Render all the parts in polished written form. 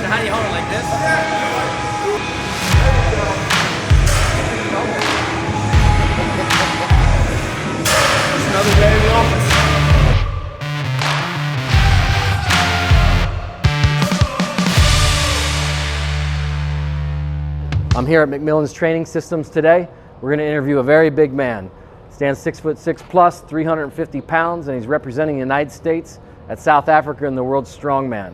how do you hold it, like this? Just another day in the office. I'm here at McMillan's Training Systems today. We're going to interview a very big man. Stands 6'6" plus, 350 pounds, and he's representing the United States at South Africa in the World Strongman.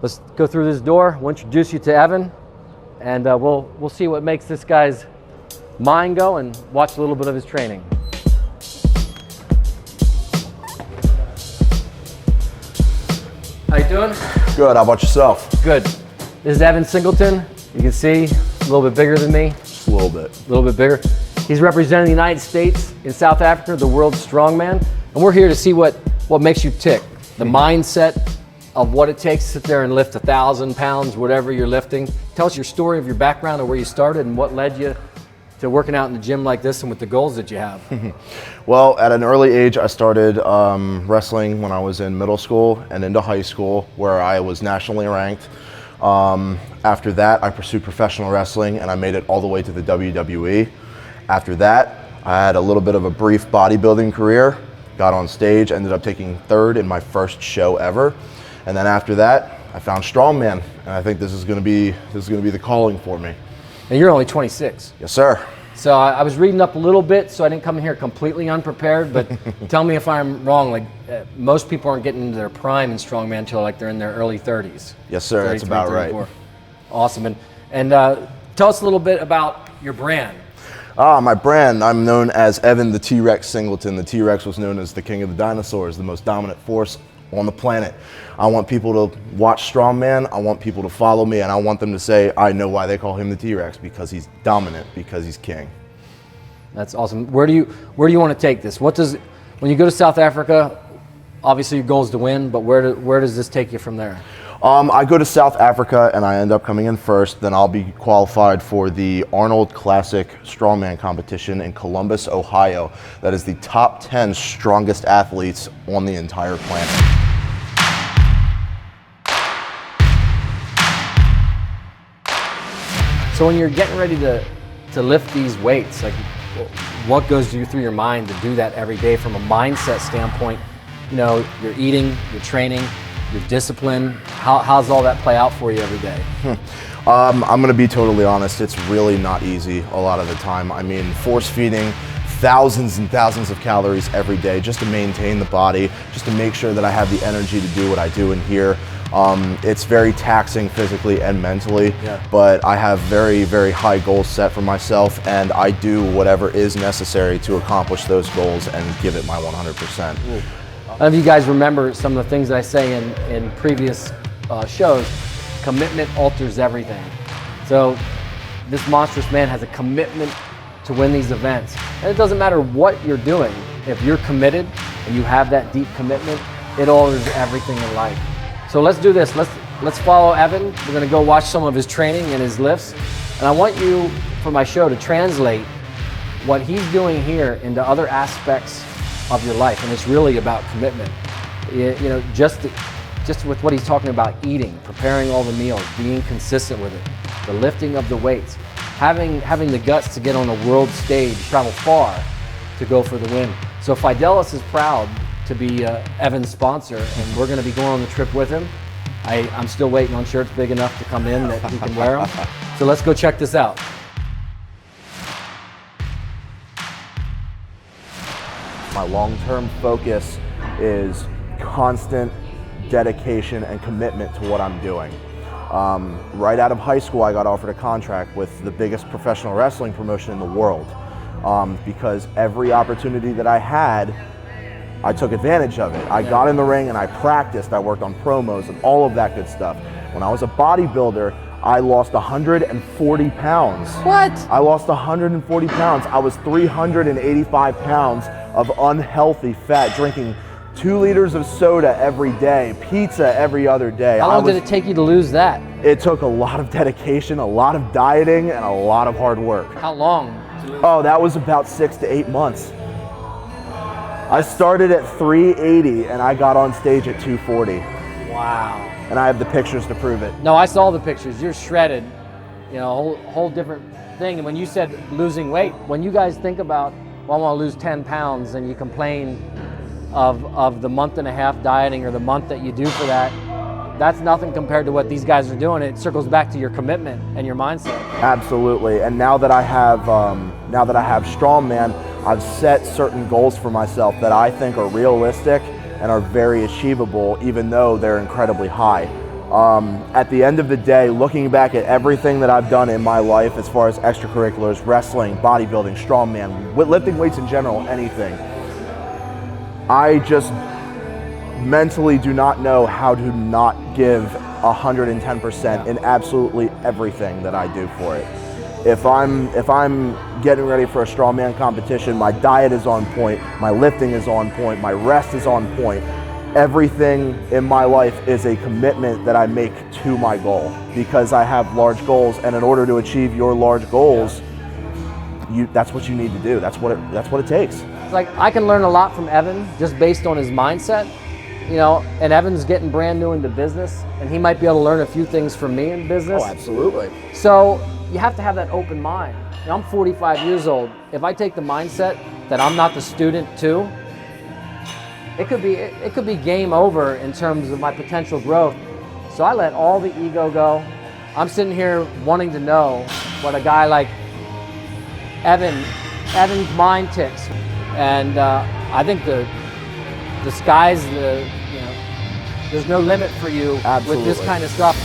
Let's go through this door. We'll introduce you to Evan, and we'll see what makes this guy's mind go and watch a little bit of his training. How you doing? Good. How about yourself? Good. This is Evan Singleton. You can see a little bit bigger than me. Just a little bit. A little bit bigger. He's representing the United States in South Africa, the World Strongman, and we're here to see what makes you tick. The mindset of what it takes to sit there and lift 1,000 pounds, whatever you're lifting. Tell us your story of your background and where you started and what led you to working out in the gym like this and with the goals that you have. Well, at an early age, I started wrestling when I was in middle school and into high school, where I was nationally ranked. After that, I pursued professional wrestling and I made it all the way to the WWE. After that, I had a little bit of a brief bodybuilding career, got on stage, ended up taking third in my first show ever. And then after that, I found Strongman, and I think this is gonna be the calling for me. And you're only 26. Yes, sir. So I was reading up a little bit, so I didn't come in here completely unprepared, but tell me if I'm wrong. Like most people aren't getting into their prime in Strongman until like they're in their early 30s. Yes, sir, that's about 34. right. Awesome, and tell us a little bit about your brand. My brand, I'm known as Evan the T-Rex Singleton. The T-Rex was known as the king of the dinosaurs, the most dominant force on the planet. I want people to watch Strongman, I want people to follow me, and I want them to say, I know why they call him the T-Rex, because he's dominant, because he's king. That's awesome. Where do you want to take this? When you go to South Africa, obviously your goal is to win, but where does this take you from there? I go to South Africa and I end up coming in first. Then I'll be qualified for the Arnold Classic Strongman competition in Columbus, Ohio. That is the top 10 strongest athletes on the entire planet. So when you're getting ready to lift these weights, like what goes through your mind to do that every day from a mindset standpoint? You know, you're eating, you're training, your discipline, how's all that play out for you every day? I'm gonna be totally honest, it's really not easy a lot of the time. I mean, force feeding thousands and thousands of calories every day just to maintain the body, just to make sure that I have the energy to do what I do in here. It's very taxing physically and mentally, but I have very, very high goals set for myself, and I do whatever is necessary to accomplish those goals and give it my 100%. Ooh. I don't know if you guys remember some of the things that I say in previous shows. Commitment alters everything. So this monstrous man has a commitment to win these events. And it doesn't matter what you're doing. If you're committed and you have that deep commitment, it alters everything in life. So let's do this. Let's follow Evan. We're gonna go watch some of his training and his lifts. And I want you, for my show, to translate what he's doing here into other aspects of your life, and it's really about commitment. You know, just with what he's talking about, eating, preparing all the meals, being consistent with it, the lifting of the weights, having the guts to get on a world stage, travel far to go for the win. So Fidelis is proud to be Evan's sponsor, and we're going to be going on the trip with him. I'm still waiting on shirts big enough to come in that he can wear them. So let's go check this out. My long-term focus is constant dedication and commitment to what I'm doing. Right out of high school, I got offered a contract with the biggest professional wrestling promotion in the world because every opportunity that I had, I took advantage of it. I got in the ring and I practiced. I worked on promos and all of that good stuff. When I was a bodybuilder, I lost 140 pounds. What? I lost 140 pounds. I was 385 pounds of unhealthy fat, drinking 2 liters of soda every day, pizza every other day. How long did it take you to lose that? It took a lot of dedication, a lot of dieting, and a lot of hard work. How long? Oh, that was about 6 to 8 months. I started at 380 and I got on stage at 240. Wow. And I have the pictures to prove it. No, I saw the pictures. You're shredded. You know, whole different thing. And when you said losing weight, when you guys think about, well, I want to lose 10 pounds, and you complain of the month and a half dieting or the month that you do for that, that's nothing compared to what these guys are doing. It circles back to your commitment and your mindset. Absolutely. And now that I have Strongman, I've set certain goals for myself that I think are realistic and are very achievable, even though they're incredibly high. At the end of the day, looking back at everything that I've done in my life as far as extracurriculars, wrestling, bodybuilding, strongman, lifting weights in general, anything, I just mentally do not know how to not give 110% in absolutely everything that I do for it. If I'm getting ready for a strongman competition, my diet is on point, my lifting is on point, my rest is on point. Everything in my life is a commitment that I make to my goal, because I have large goals, and in order to achieve your large goals, that's what you need to do. That's what it takes. It's like I can learn a lot from Evan just based on his mindset, you know, and Evan's getting brand new into business, and he might be able to learn a few things from me in business. Oh, absolutely. So you have to have that open mind. You know, I'm 45 years old. If I take the mindset that I'm not the student too, it could be game over in terms of my potential growth. So I let all the ego go. I'm sitting here wanting to know what a guy like Evan's mind ticks, and I think the sky's there's no limit for you. Absolutely. With this kind of stuff.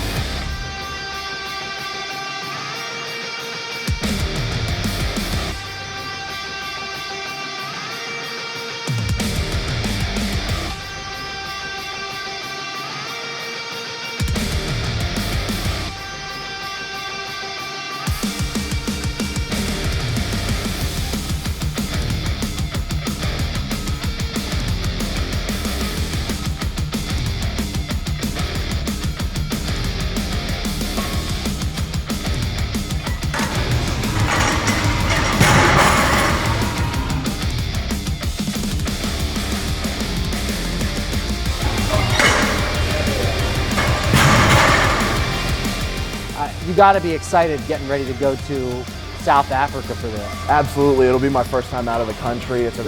You got to be excited getting ready to go to South Africa for this. Absolutely, it'll be my first time out of the country. It's a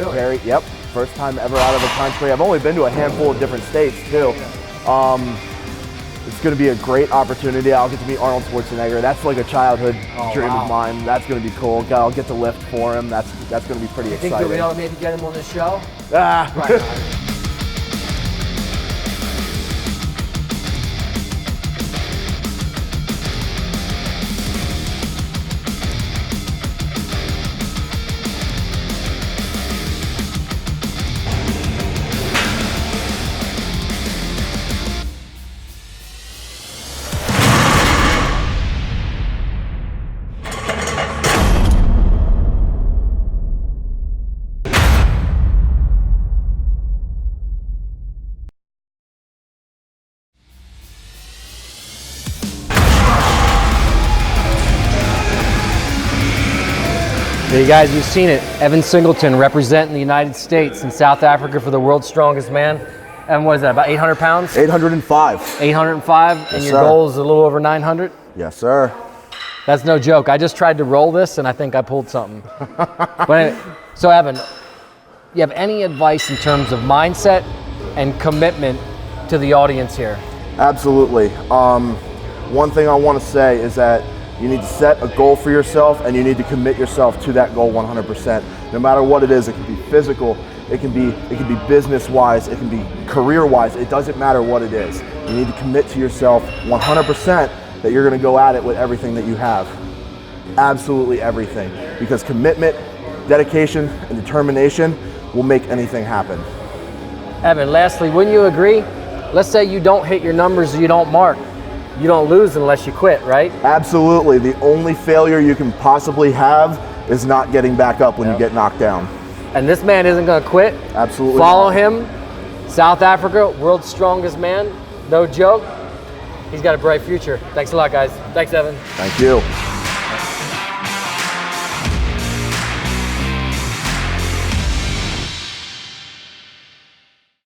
first time ever out of the country. I've only been to a handful of different states too. It's going to be a great opportunity. I'll get to meet Arnold Schwarzenegger. That's like a childhood dream of mine. That's going to be cool. I'll get to lift for him. That's going to be pretty exciting. Think you'll be able to maybe get him on this show? Right. Hey guys, you've seen it. Evan Singleton representing the United States in South Africa for the world's strongest man. And what is that, about 800 pounds? 805. 805, and your goal is a little over 900? Yes, sir. That's no joke. I just tried to roll this, and I think I pulled something. But anyway, so Evan, you have any advice in terms of mindset and commitment to the audience here? Absolutely. One thing I want to say is that you need to set a goal for yourself, and you need to commit yourself to that goal 100%. No matter what it is, it can be physical, it can be business-wise, it can be career-wise, it doesn't matter what it is. You need to commit to yourself 100% that you're going to go at it with everything that you have. Absolutely everything. Because commitment, dedication, and determination will make anything happen. Evan, lastly, wouldn't you agree? Let's say you don't hit your numbers, you don't mark. You don't lose unless you quit, right? Absolutely. The only failure you can possibly have is not getting back up when you get knocked down. And this man isn't going to quit. Absolutely. Follow him. South Africa, world's strongest man. No joke. He's got a bright future. Thanks a lot, guys. Thanks, Evan. Thank you.